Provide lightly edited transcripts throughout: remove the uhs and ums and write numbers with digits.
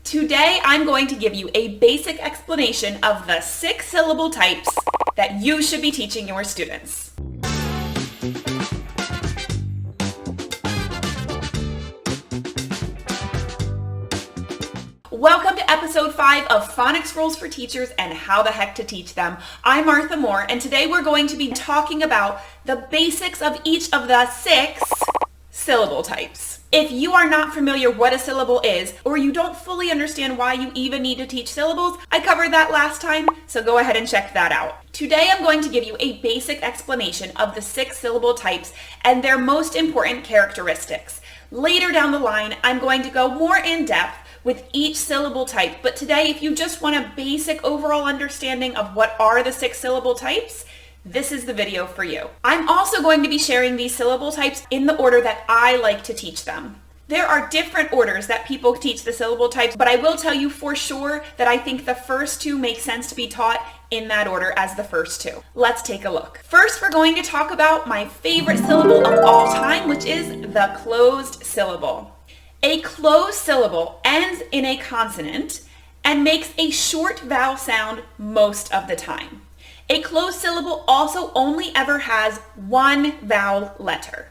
Today, I'm going to give you a basic explanation of the 6 syllable types that you should be teaching your students. Welcome to episode 5 of Phonics Rules for Teachers and How the Heck to Teach Them. I'm Martha Moore, and today we're going to be talking about the basics of each of the 6 syllable types. If you are not familiar what a syllable is, or you don't fully understand why you even need to teach syllables, I covered that last time, so go ahead and check that out. Today I'm going to give you a basic explanation of the 6 syllable types and their most important characteristics. Later down the line, I'm going to go more in depth with each syllable type, but today if you just want a basic overall understanding of what are the 6 syllable types, this is the video for you. I'm also going to be sharing these syllable types in the order that I like to teach them. There are different orders that people teach the syllable types, but I will tell you for sure that I think the first 2 make sense to be taught in that order as the first 2. Let's take a look. First, we're going to talk about my favorite syllable of all time, which is the closed syllable. A closed syllable ends in a consonant and makes a short vowel sound most of the time. A closed syllable also only ever has one vowel letter.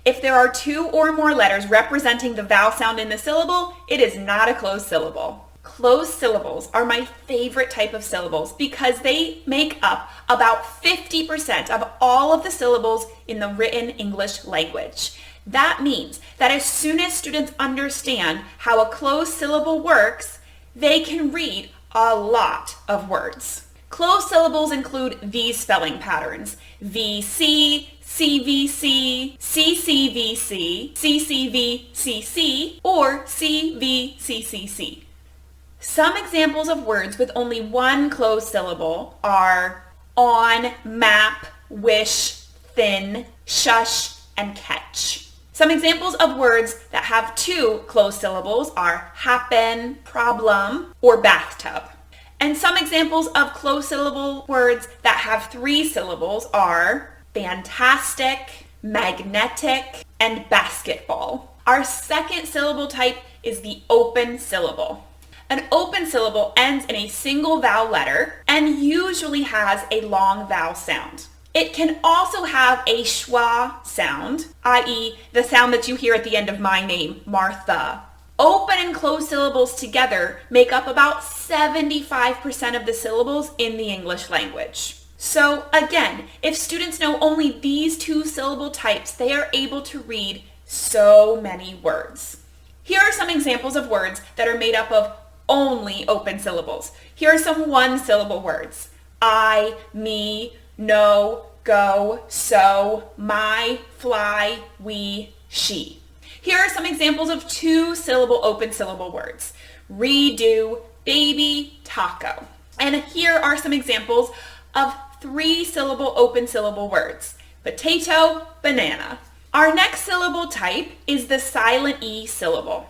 If there are 2 or more letters representing the vowel sound in the syllable, it is not a closed syllable. Closed syllables are my favorite type of syllables because they make up about 50% of all of the syllables in the written English language. That means that as soon as students understand how a closed syllable works, they can read a lot of words. Closed syllables include these spelling patterns: VC, CVC, CCVC, CCVCC, or CVCCC. Some examples of words with only one closed syllable are on, map, wish, thin, shush, and catch. Some examples of words that have 2 closed syllables are happen, problem, or bathtub. And some examples of closed syllable words that have 3 syllables are fantastic, magnetic, and basketball. Our second syllable type is the open syllable. An open syllable ends in a single vowel letter and usually has a long vowel sound. It can also have a schwa sound, i.e. the sound that you hear at the end of my name, Martha. Open and closed syllables together make up about 75% of the syllables in the English language. So again, if students know only these 2 syllable types, they are able to read so many words. Here are some examples of words that are made up of only open syllables. Here are some 1 syllable words: I, me, no, go, so, my, fly, we, she. Here are some examples of 2 syllable open syllable words: redo, baby, taco. And here are some examples of 3 syllable open syllable words: potato, banana. Our next syllable type is the silent E syllable.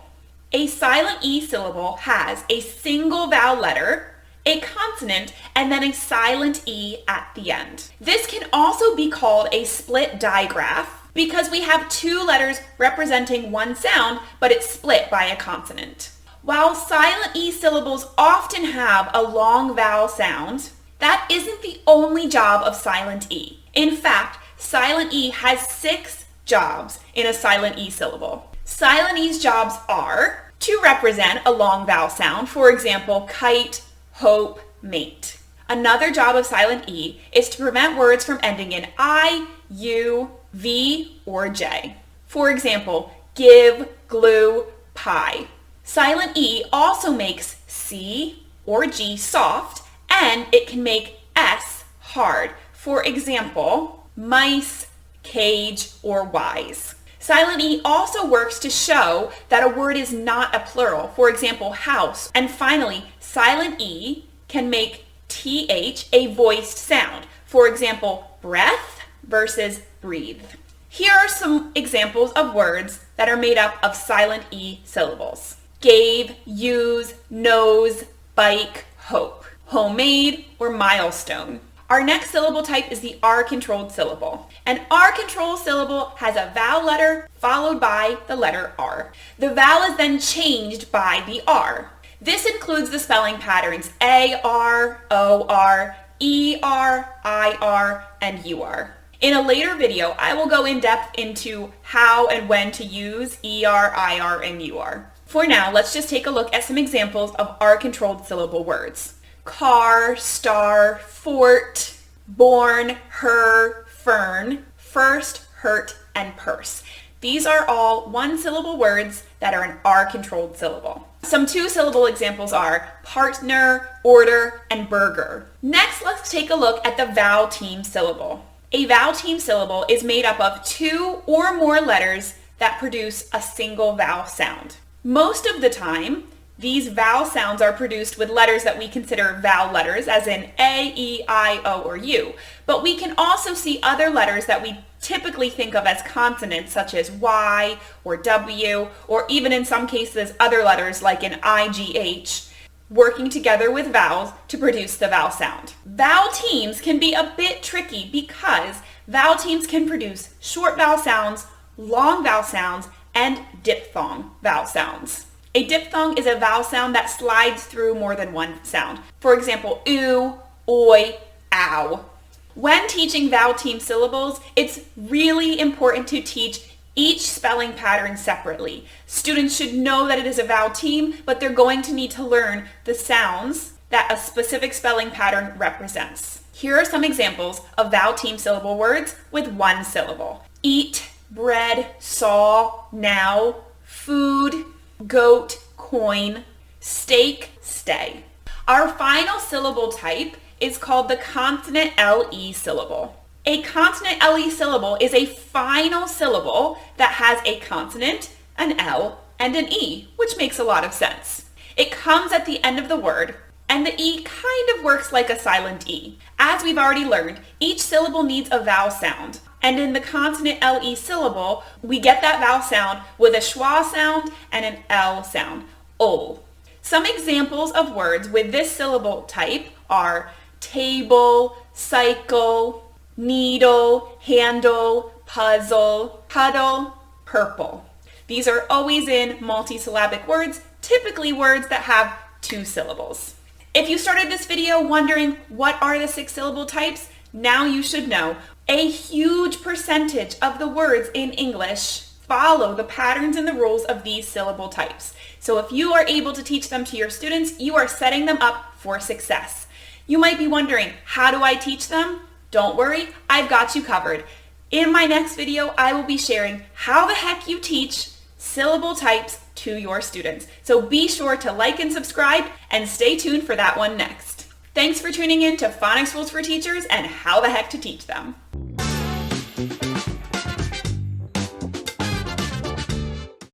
A silent E syllable has a single vowel letter, a consonant, and then a silent E at the end. This can also be called a split digraph because we have 2 letters representing one sound, but it's split by a consonant. While silent E syllables often have a long vowel sound, that isn't the only job of silent E. In fact, silent E has 6 jobs in a silent E syllable. Silent E's jobs are to represent a long vowel sound, for example, kite, hope, mate. Another job of silent E is to prevent words from ending in I, U, V, or J. For example, give, glue, pie. Silent E also makes C or G soft, and it can make S hard. For example, mice, cage, or wise. Silent E also works to show that a word is not a plural. For example, house. And finally, silent E can make TH a voiced sound. For example, breath versus breathe. Here are some examples of words that are made up of silent E syllables: gave, use, nose, bike, hope, homemade, or milestone. Our next syllable type is the R-controlled syllable. An R-controlled syllable has a vowel letter followed by the letter R. The vowel is then changed by the R. This includes the spelling patterns A-R, O-R, E-R, I-R, and U-R. In a later video, I will go in depth into how and when to use ER, IR, and UR. For now, let's just take a look at some examples of R-controlled syllable words. Car, star, fort, born, her, fern, first, hurt, and purse. These are all one-syllable words that are an R-controlled syllable. Some two-syllable examples are partner, order, and burger. Next, let's take a look at the vowel team syllable. A vowel team syllable is made up of two or more letters that produce a single vowel sound. Most of the time, these vowel sounds are produced with letters that we consider vowel letters, as in A, E, I, O, or U. But we can also see other letters that we typically think of as consonants, such as Y or W, or even in some cases other letters like an IGH, working together with vowels to produce the vowel sound. Vowel teams can be a bit tricky because vowel teams can produce short vowel sounds, long vowel sounds, and diphthong vowel sounds. A diphthong is a vowel sound that slides through more than one sound. For example, oo, oi, ow. When teaching vowel team syllables, it's really important to teach each spelling pattern separately. Students should know that it is a vowel team, but they're going to need to learn the sounds that a specific spelling pattern represents. Here are some examples of vowel team syllable words with one syllable. Eat, bread, saw, now, food, goat, coin, steak, stay. Our final syllable type is called the consonant-le syllable. A consonant-le syllable is a final syllable that has a consonant, an L, and an E, which makes a lot of sense. It comes at the end of the word, and the E kind of works like a silent E. As we've already learned, each syllable needs a vowel sound, and in the consonant-le syllable, we get that vowel sound with a schwa sound and an L sound, ol. Some examples of words with this syllable type are table, cycle, needle, handle, puzzle, puddle, purple. These are always in multisyllabic words, typically words that have two syllables. If you started this video wondering what are the 6 syllable types, now you should know. A huge percentage of the words in English follow the patterns and the rules of these syllable types. So if you are able to teach them to your students, you are setting them up for success. You might be wondering, how do I teach them? Don't worry, I've got you covered. In my next video, I will be sharing how the heck you teach syllable types to your students. So be sure to like and subscribe and stay tuned for that one next. Thanks for tuning in to Phonics Rules for Teachers and how the heck to teach them.